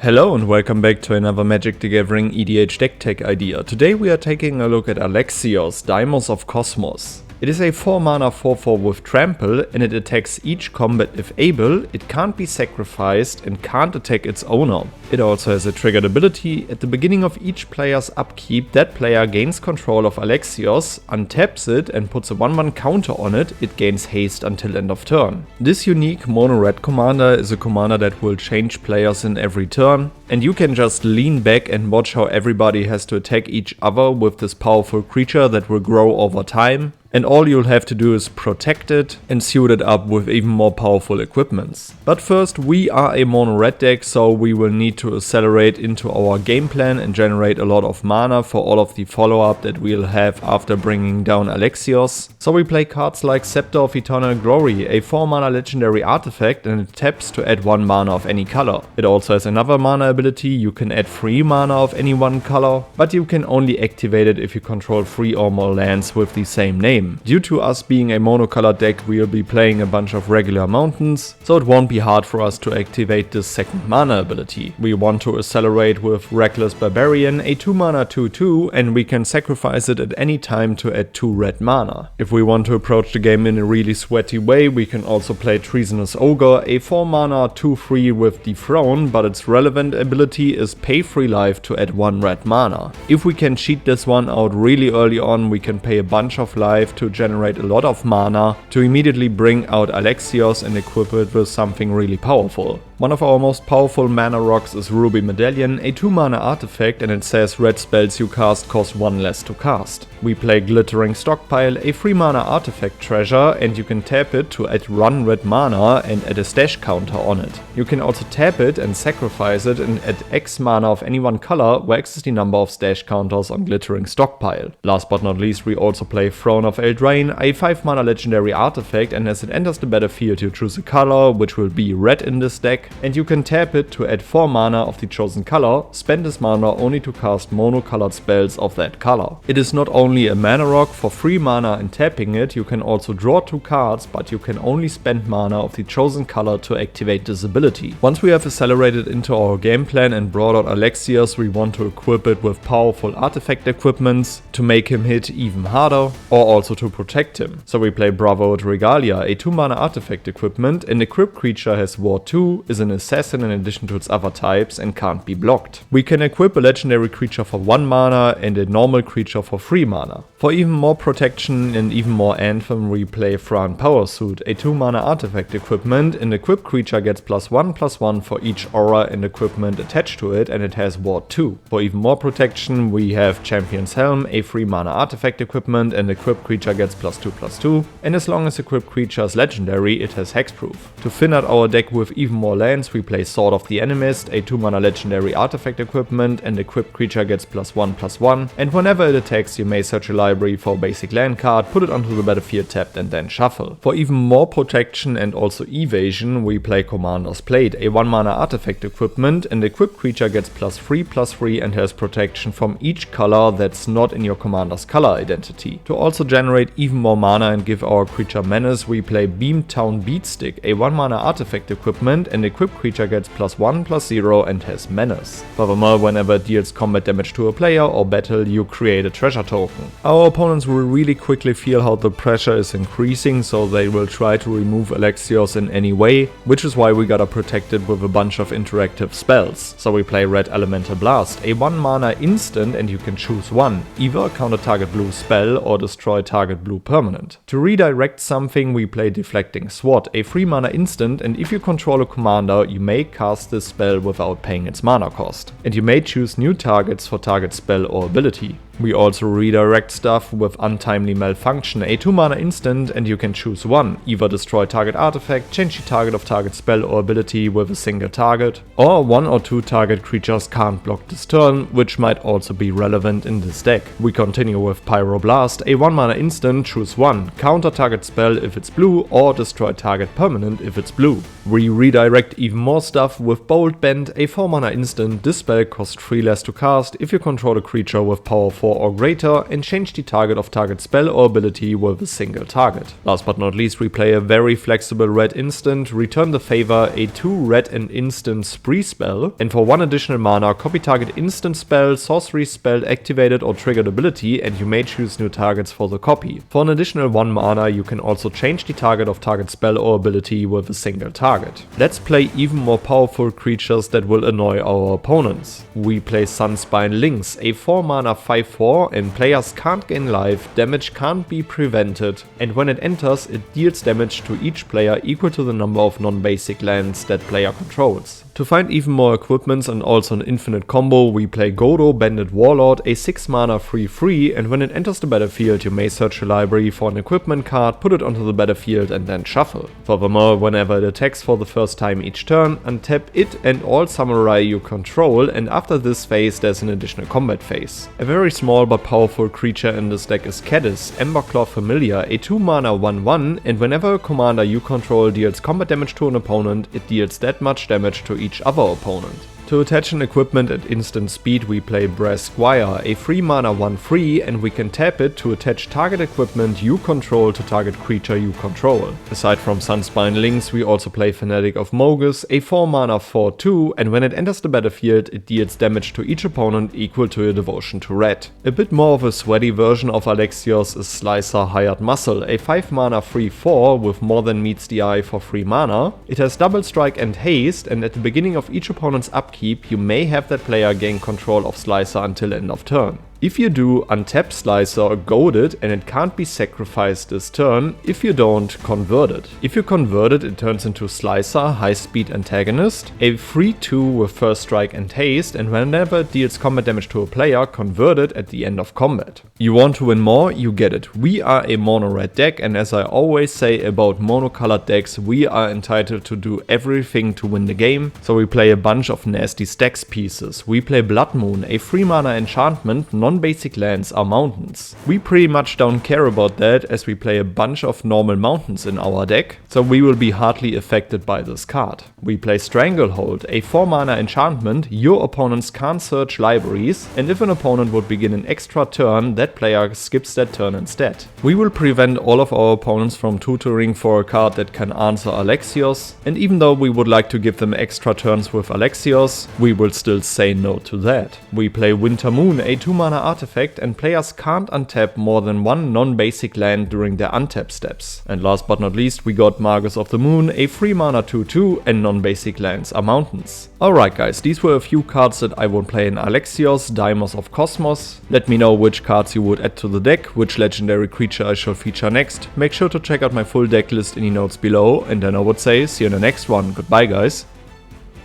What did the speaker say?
Hello and welcome back to another Magic the Gathering EDH deck tech idea. Today we are taking a look at Alexios, Deimos of Kosmos. It is a 4 mana 4/4 with trample and it attacks each combat if able. It can't be sacrificed and can't attack its owner. It also has a triggered ability. At the beginning of each player's upkeep, that player gains control of Alexios, untaps it and puts a 1/1 counter on it. It gains haste until end of turn. This unique mono red commander is a commander that will change players in every turn, and you can just lean back and watch how everybody has to attack each other with this powerful creature that will grow over time. And all you'll have to do is protect it and suit it up with even more powerful equipments. But first, we are a mono red deck, so we will need to accelerate into our game plan and generate a lot of mana for all of the follow-up that we'll have after bringing down Alexios. So we play cards like Scepter of Eternal Glory, a 4 mana legendary artifact, and it taps to add 1 mana of any color. It also has another mana ability. You can add 3 mana of any one color, but you can only activate it if you control 3 or more lands with the same name. Due to us being a monocolored deck, we'll be playing a bunch of regular mountains, so it won't be hard for us to activate this second mana ability. We want to accelerate with Reckless Barbarian, a 2 mana 2/2, and we can sacrifice it at any time to add 2 red mana. If we want to approach the game in a really sweaty way, we can also play Treasonous Ogre, a 4 mana 2/3 with Dethrone, but its relevant ability is pay 3 life to add 1 red mana. If we can cheat this one out really early on, we can pay a bunch of life to generate a lot of mana to immediately bring out Alexios and equip it with something really powerful. One of our most powerful mana rocks is Ruby Medallion, a 2 mana artifact, and it says red spells you cast cost 1 less to cast. We play Glittering Stockpile, a 3 mana artifact treasure, and you can tap it to add 1 red mana and add a stash counter on it. You can also tap it and sacrifice it and add X mana of any one color, where X is the number of stash counters on Glittering Stockpile. Last but not least, we also play Throne of Eldraine, a 5 mana legendary artifact, and as it enters the battlefield you choose a color, which will be red in this deck, and you can tap it to add 4 mana of the chosen color, spend this mana only to cast monocolored spells of that color. It is not only a mana rock. For 3 mana and tapping it, you can also draw 2 cards, but you can only spend mana of the chosen color to activate this ability. Once we have accelerated into our game plan and brought out Alexios, we want to equip it with powerful artifact equipments to make him hit even harder, or also to protect him. So we play Bravo Regalia, a 2 mana artifact equipment. An equipped creature has War 2, is an assassin in addition to its other types, and can't be blocked. We can equip a legendary creature for 1 mana and a normal creature for 3 mana. For even more protection and even more Anthem, we play Thran Powersuit, a 2 mana artifact equipment. An equipped creature gets +1/+1 for each aura and equipment attached to it, and it has War 2. For even more protection, we have Champion's Helm, a 3 mana artifact equipment. An equipped creature gets +2/+2, and as long as equipped creature is legendary, it has hexproof. To thin out our deck with even more lands, we play Sword of the Animist, a 2 mana legendary artifact equipment. An equipped creature gets +1/+1, and whenever it attacks, you may search a library for a basic land card, put it onto the battlefield tapped, and then shuffle. For even more protection and also evasion, we play Commander's Plate, a 1 mana artifact equipment. An equipped creature gets +3/+3 and has protection from each color that's not in your commander's color identity. To also generate even more mana and give our creature menace, we play Beamtown Beatstick, a 1 mana artifact equipment. An equipped creature gets +1/+0 and has menace. Furthermore, whenever it deals combat damage to a player or battle, you create a treasure token. Our opponents will really quickly feel how the pressure is increasing, so they will try to remove Alexios in any way, which is why we gotta protect it with a bunch of interactive spells. So we play Red Elemental Blast, a 1 mana instant, and you can choose one. Either counter target blue spell or destroy target blue permanent. To redirect something, we play Deflecting Sword, a 3 mana instant, and if you control a commander, you may cast this spell without paying its mana cost. And you may choose new targets for target spell or ability. We also redirect stuff with Untimely Malfunction, a 2 mana instant, and you can choose one. Either destroy target artifact, change the target of target spell or ability with a single target, or 1 or 2 target creatures can't block this turn, which might also be relevant in this deck. We continue with Pyroblast, a 1 mana instant, choose one. Counter target spell if it's blue, or destroy target permanent if it's blue. We redirect even more stuff with Bolt Bend, a 4 mana instant. This spell costs 3 less to cast if you control a creature with powerful 4 or greater and change the target of target spell or ability with a single target. Last but not least, we play a very flexible red instant, Return the Favor, a 2 red and instant spree spell, and for 1 additional mana, copy target instant spell, sorcery spell, activated or triggered ability, and you may choose new targets for the copy. For an additional 1 mana, you can also change the target of target spell or ability with a single target. Let's play even more powerful creatures that will annoy our opponents. We play Sunspine Lynx, a 4 mana 5/4, and players can't gain life, damage can't be prevented, and when it enters, it deals damage to each player equal to the number of non-basic lands that player controls. To find even more equipments and also an infinite combo, we play Godo, Bandit Warlord, a 6 mana 3/3, and when it enters the battlefield you may search your library for an equipment card, put it onto the battlefield and then shuffle. Furthermore, whenever it attacks for the first time each turn, untap it and all samurai you control, and after this phase there's an additional combat phase. A very small but powerful creature in this deck is Caddis, Emberclaw Familiar, a 2 mana 1/1, and whenever a commander you control deals combat damage to an opponent, it deals that much damage to each other opponent. To attach an equipment at instant speed, we play Brass Squire, a 3 mana 1/3, and we can tap it to attach target equipment you control to target creature you control. Aside from Sunspine Lynx, we also play Fanatic of Mogus, a 4 mana 4/2, and when it enters the battlefield, it deals damage to each opponent equal to your devotion to red. A bit more of a sweaty version of Alexios is Slicer Hired Muscle, a 5 mana 3/4 with more than meets the eye for 3 mana. It has double strike and haste, and at the beginning of each opponent's upkeep, you may have that player gain control of Slicer until end of turn. If you do, untap Slicer or goad it and it can't be sacrificed this turn. If you don't, convert it. If you convert it, it turns into Slicer, High Speed Antagonist, a 3/2 with First Strike and Haste, and whenever it deals combat damage to a player, convert it at the end of combat. You want to win more? You get it. We are a mono red deck, and as I always say about monocolored decks, we are entitled to do everything to win the game, so we play a bunch of nasty stacks pieces. We play Blood Moon, a 3 mana enchantment, non-basic lands are mountains. We pretty much don't care about that, as we play a bunch of normal mountains in our deck, so we will be hardly affected by this card. We play Stranglehold, a 4 mana enchantment, your opponents can't search libraries, and if an opponent would begin an extra turn, that player skips that turn instead. We will prevent all of our opponents from tutoring for a card that can answer Alexios, and even though we would like to give them extra turns with Alexios, we will still say no to that. We play Winter Moon, a 2 mana artifact, and players can't untap more than 1 non-basic land during their untap steps. And last but not least, we got Magus of the Moon, a 3 mana 2/2, and non-basic lands are mountains. Alright guys, these were a few cards that I would play in Alexios, Deimos of Kosmos. Let me know which cards you would add to the deck, which legendary creature I shall feature next. Make sure to check out my full deck list in the notes below, and then I would say see you in the next one. Goodbye guys.